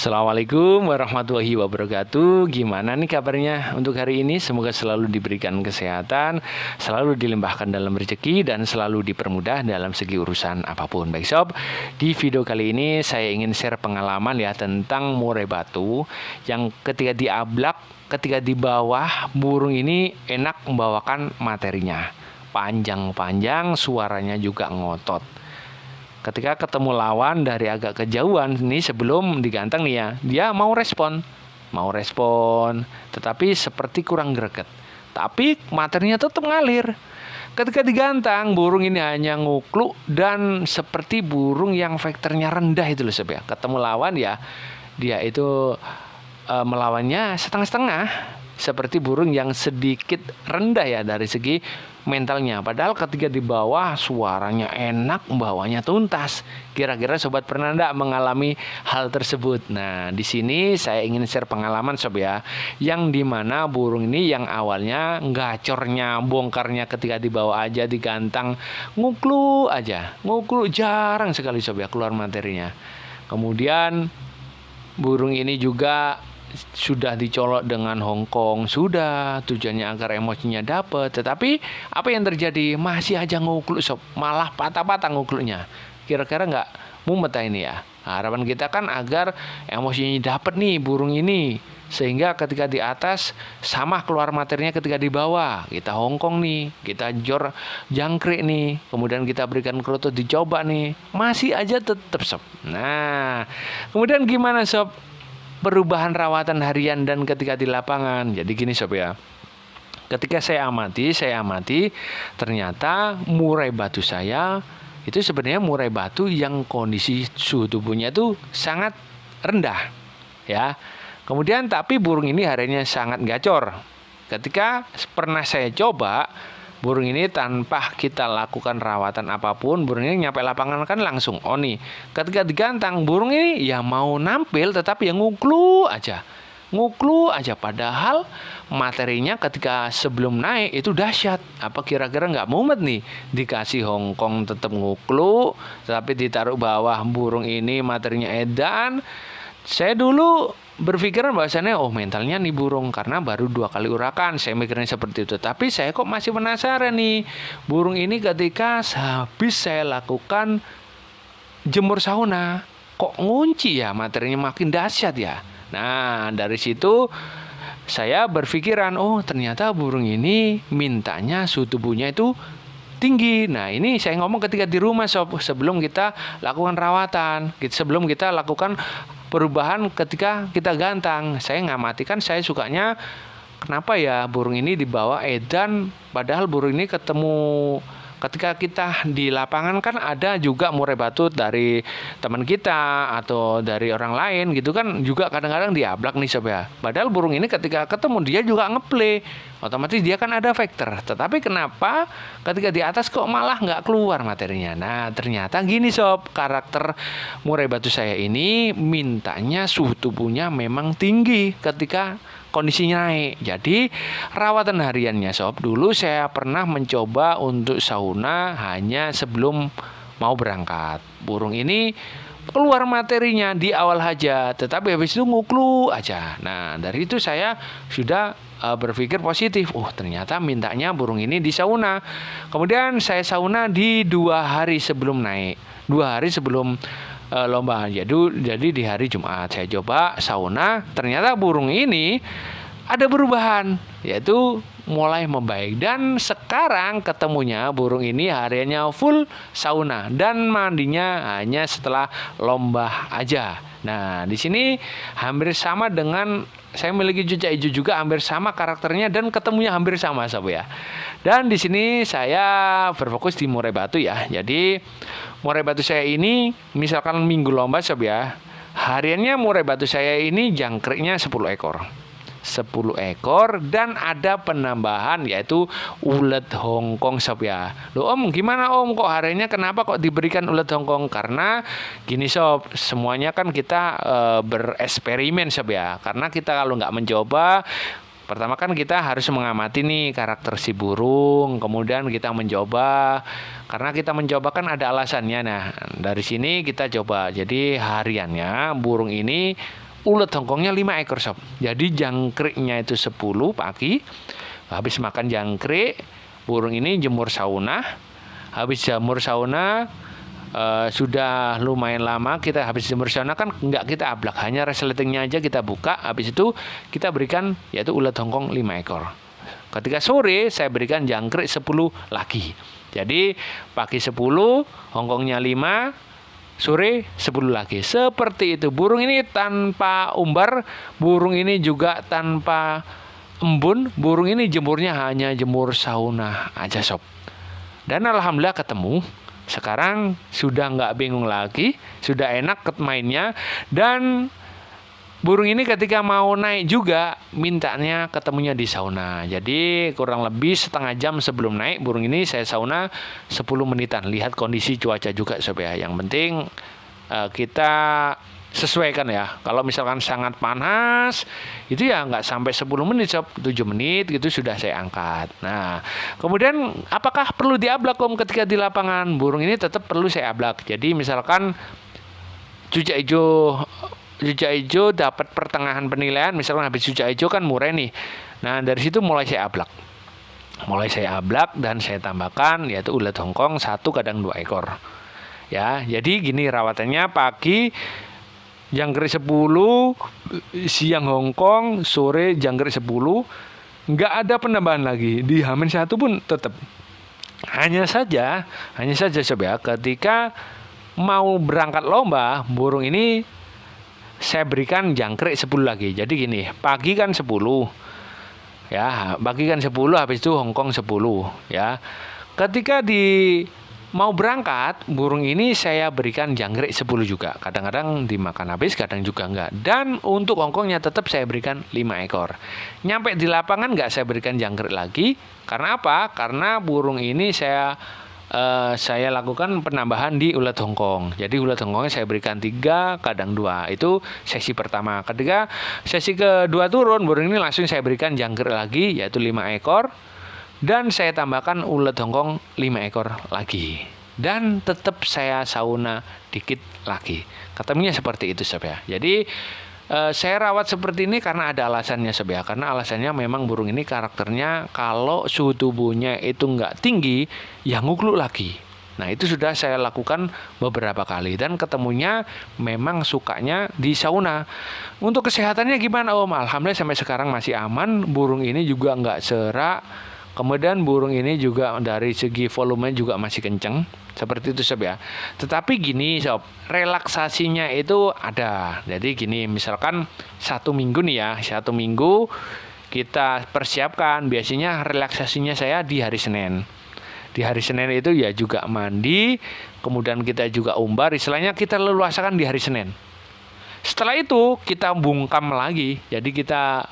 Assalamualaikum warahmatullahi wabarakatuh. Gimana nih kabarnya untuk hari ini? Semoga selalu diberikan kesehatan, selalu dilimpahkan dalam rezeki, dan selalu dipermudah dalam segi urusan apapun. Baik sob, di video kali ini saya ingin share pengalaman ya tentang murai batu yang ketika diablak, ketika di bawah, burung ini enak membawakan materinya. Panjang-panjang, suaranya juga ngotot. Ketika ketemu lawan dari agak kejauhan nih sebelum diganteng nih ya, dia mau respon, tetapi seperti kurang greget. Tapi materinya tetap ngalir. Ketika digantang, burung ini hanya ngukluk dan seperti burung yang vektornya rendah itu loh sob ya. Ketemu lawan ya, dia itu melawannya setengah-setengah, seperti burung yang sedikit rendah ya dari segi mentalnya. Padahal ketika di bawah suaranya enak, bawahnya tuntas. Kira-kira sobat pernah enggak mengalami hal tersebut? Nah, di sini saya ingin share pengalaman sob ya, yang dimana burung ini yang awalnya gacornya, bongkarnya ketika di bawah aja digantang, nguklu jarang sekali sob ya keluar materinya. Kemudian burung ini juga sudah dicolok dengan Hongkong, sudah tujuannya agar emosinya dapat, tetapi apa yang terjadi? Masih aja ngukluk sob, malah patah-patah ngukluknya. Kira-kira nggak mumet ini ya? Harapan kita kan agar emosinya dapat nih burung ini, sehingga ketika di atas sama keluar materinya ketika di bawah. Kita Hongkong nih, kita jor jangkrik nih, kemudian kita berikan kerutu dicoba nih, masih aja tetap sob. Nah, kemudian gimana sob perubahan rawatan harian dan ketika di lapangan? Jadi gini sob ya, ketika saya amati ternyata murai batu saya itu sebenarnya murai batu yang kondisi suhu tubuhnya itu sangat rendah ya. Kemudian tapi burung ini harinya sangat gacor. Ketika pernah saya coba burung ini tanpa kita lakukan rawatan apapun, burung ini nyampe lapangan kan langsung nih. Ketika digantang, burung ini ya mau nampil tetapi ya nguklu aja. Padahal materinya ketika sebelum naik itu dahsyat. Apa kira-kira nggak mumet nih? Dikasih Hongkong tetap nguklu, tapi ditaruh bawah burung ini materinya edan. Saya dulu berpikiran bahwasannya mentalnya nih burung karena baru 2 kali urakan, saya mikirnya seperti itu. Tapi saya kok masih penasaran nih, burung ini ketika habis saya lakukan jemur sauna kok ngunci ya, materinya makin dahsyat ya. Nah, dari situ saya berpikiran, ternyata burung ini mintanya suhu tubuhnya itu tinggi. Nah, ini saya ngomong ketika di rumah sob, sebelum kita lakukan rawatan, sebelum kita lakukan perubahan ketika kita gantang. Saya ngamatikan, saya sukanya kenapa ya burung ini dibawa edan, padahal burung ini ketemu ketika kita di lapangan kan ada juga murai batu dari teman kita atau dari orang lain gitu kan, juga kadang-kadang diablak nih sob ya. Padahal burung ini ketika ketemu dia juga ngeplay, otomatis dia kan ada vektor. Tetapi kenapa ketika di atas kok malah nggak keluar materinya? Nah, ternyata gini sob, karakter murai batu saya ini mintanya suhu tubuhnya memang tinggi ketika kondisinya naik. Jadi rawatan hariannya sob, dulu saya pernah mencoba untuk sauna hanya sebelum mau berangkat. Burung ini keluar materinya di awal aja, tetapi habis itu nguklu aja. Nah, dari itu saya sudah berpikir positif. Ternyata mintanya burung ini di sauna. Kemudian saya sauna di 2 hari sebelum naik, 2 hari sebelum lomba. Jadi di hari Jumat saya coba sauna, ternyata burung ini ada perubahan, yaitu mulai membaik. Dan sekarang ketemunya burung ini hariannya full sauna dan mandinya hanya setelah lomba aja. Nah, di sini hampir sama dengan saya memiliki cucak hijau juga, hampir sama karakternya dan ketemunya hampir sama sob ya. Dan di sini saya berfokus di murai batu ya. Jadi murai batu saya ini misalkan minggu lomba sob ya, hariannya murai batu saya ini jangkriknya 10 ekor dan ada penambahan yaitu ulet Hongkong sob ya. Loh om, gimana om kok harinya kenapa kok diberikan ulet Hongkong? Karena gini sob, semuanya kan kita bereksperimen sob ya. Karena kita kalau nggak mencoba, pertama kan kita harus mengamati nih karakter si burung, kemudian kita mencoba. Karena kita mencoba kan ada alasannya. Nah, dari sini kita coba. Jadi hariannya burung ini ulet hongkongnya 5 ekor sob. Jadi jangkriknya itu 10 pagi. Habis makan jangkrik, burung ini jemur sauna. Habis jemur sauna sudah lumayan lama kita habis jemur sauna kan nggak kita ablak, hanya resletingnya aja kita buka. Habis itu kita berikan yaitu ulet hongkong 5 ekor. Ketika sore saya berikan jangkrik 10 lagi. Jadi pagi 10, hongkongnya 5, sore 10 lagi. Seperti itu. Burung ini tanpa umbar, burung ini juga tanpa embun, burung ini jemurnya hanya jemur sauna aja sob. Dan alhamdulillah ketemu. Sekarang sudah nggak bingung lagi, sudah enak mainnya. Dan burung ini ketika mau naik juga mintanya ketemunya di sauna. Jadi kurang lebih setengah jam sebelum naik burung ini saya sauna 10 menitan. Lihat kondisi cuaca juga sob ya. Yang penting kita sesuaikan ya. Kalau misalkan sangat panas itu ya nggak sampai 10 menit sob, 7 menit gitu sudah saya angkat. Nah kemudian apakah perlu diablak om ketika di lapangan? Burung ini tetap perlu saya ablak. Jadi misalkan cucak hijau dapat pertengahan penilaian, misalkan habis cucak hijau kan murah nih. Nah dari situ mulai saya ablak. Dan saya tambahkan yaitu ulet hongkong 1 kadang 2 ekor. Ya, jadi gini rawatannya pagi jangkrik 10, siang hongkong, sore jangkrik 10. Nggak ada penambahan lagi. Di H-1 pun tetap. Hanya saja sob ya, ketika mau berangkat lomba, burung ini saya berikan jangkrik 10 lagi. Jadi gini, pagi kan 10. Ya, pagi kan 10, habis itu hongkong 10, ya. Ketika mau berangkat, burung ini saya berikan jangkrik 10 juga. Kadang-kadang dimakan habis, kadang juga enggak. Dan untuk hongkongnya tetap saya berikan 5 ekor. Nyampe di lapangan enggak saya berikan jangkrik lagi. Karena apa? Karena burung ini saya lakukan penambahan di ulet hongkong. Jadi ulet hongkongnya saya berikan 3 kadang 2. Itu sesi pertama. Ketika sesi kedua turun, burung ini langsung saya berikan jangkrik lagi yaitu 5 ekor. Dan saya tambahkan ulet hongkong 5 ekor lagi. Dan tetap saya sauna dikit lagi. Ketemunya seperti itu sob ya. Jadi saya rawat seperti ini karena ada alasannya sob ya. Karena alasannya memang burung ini karakternya kalau suhu tubuhnya itu nggak tinggi, ya ngugluk lagi. Nah itu sudah saya lakukan beberapa kali. Dan ketemunya memang sukanya di sauna. Untuk kesehatannya gimana om? Alhamdulillah sampai sekarang masih aman. Burung ini juga nggak serak. Kemudian burung ini juga dari segi volume juga masih kenceng. Seperti itu sob ya. Tetapi gini sob, relaksasinya itu ada. Jadi gini, misalkan 1 minggu nih ya, 1 minggu kita persiapkan. Biasanya relaksasinya saya di hari Senin. Di hari Senin itu ya juga mandi, kemudian kita juga umbar. Istilahnya kita leluasakan di hari Senin. Setelah itu kita bungkam lagi. Jadi kita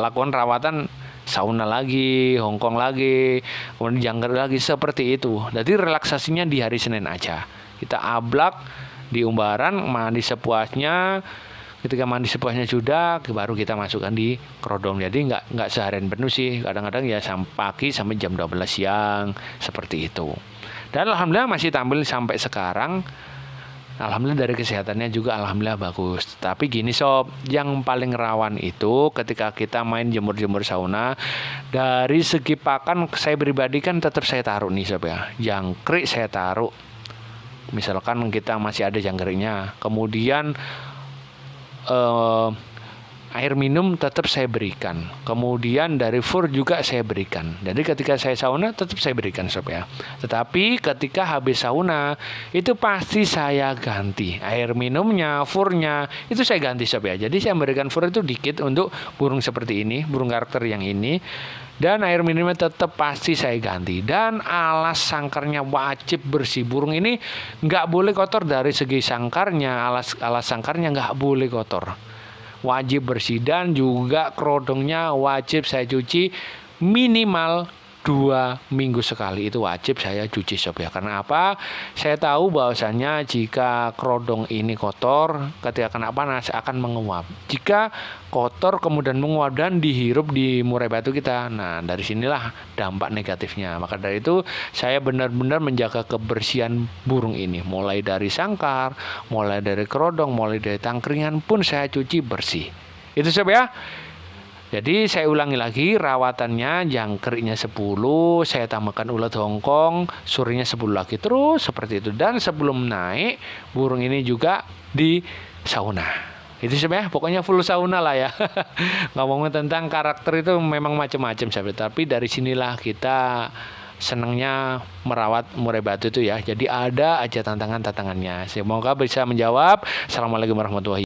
lakukan rawatan sauna lagi, hongkong lagi, kemudian jangkrik lagi, seperti itu. Jadi relaksasinya di hari Senin aja. Kita ablak di umbaran, mandi sepuasnya. Ketika mandi sepuasnya sudah, baru kita masukkan di kerodong. Jadi nggak seharian penuh sih. Kadang-kadang ya sampai pagi sampai jam 12 siang, seperti itu. Dan alhamdulillah masih tampil sampai sekarang. Alhamdulillah dari kesehatannya juga alhamdulillah bagus. Tapi gini sob, yang paling rawan itu ketika kita main jemur-jemur sauna. Dari segi pakan saya pribadi kan tetap saya taruh nih sob ya. Jangkrik saya taruh. Misalkan kita masih ada jangkriknya. Kemudian air minum tetap saya berikan. Kemudian dari fur juga saya berikan. Jadi ketika saya sauna tetap saya berikan sob ya. Tetapi ketika habis sauna itu pasti saya ganti. Air minumnya, furnya itu saya ganti sob ya. Jadi saya memberikan fur itu dikit untuk burung seperti ini, burung karakter yang ini. Dan air minumnya tetap pasti saya ganti. Dan alas sangkarnya wajib bersih. Burung ini nggak boleh kotor dari segi sangkarnya. Alas sangkarnya nggak boleh kotor. Wajib bersih. Dan juga kerodongnya wajib saya cuci minimal 2 minggu sekali itu wajib saya cuci sob ya. Karena apa? Saya tahu bahwasanya jika kerodong ini kotor, ketika kena panas akan menguap. Jika kotor kemudian menguap dan dihirup di murai batu kita, nah dari sinilah dampak negatifnya. Maka dari itu saya benar-benar menjaga kebersihan burung ini, mulai dari sangkar, mulai dari kerodong, mulai dari tangkringan pun saya cuci bersih. Itu sob ya. Jadi saya ulangi lagi, rawatannya jangkriknya 10, saya tambahkan ulat Hongkong, surinya 10 lagi, terus seperti itu. Dan sebelum naik, burung ini juga di sauna. Itu sebenarnya pokoknya full sauna lah ya. Ngomongin tentang karakter itu memang macam-macam sahabat. Tapi dari sinilah kita senangnya merawat murai batu itu ya. Jadi ada aja tantangan-tantangannya. Semoga bisa menjawab. Assalamualaikum warahmatullahi wabarakatuh.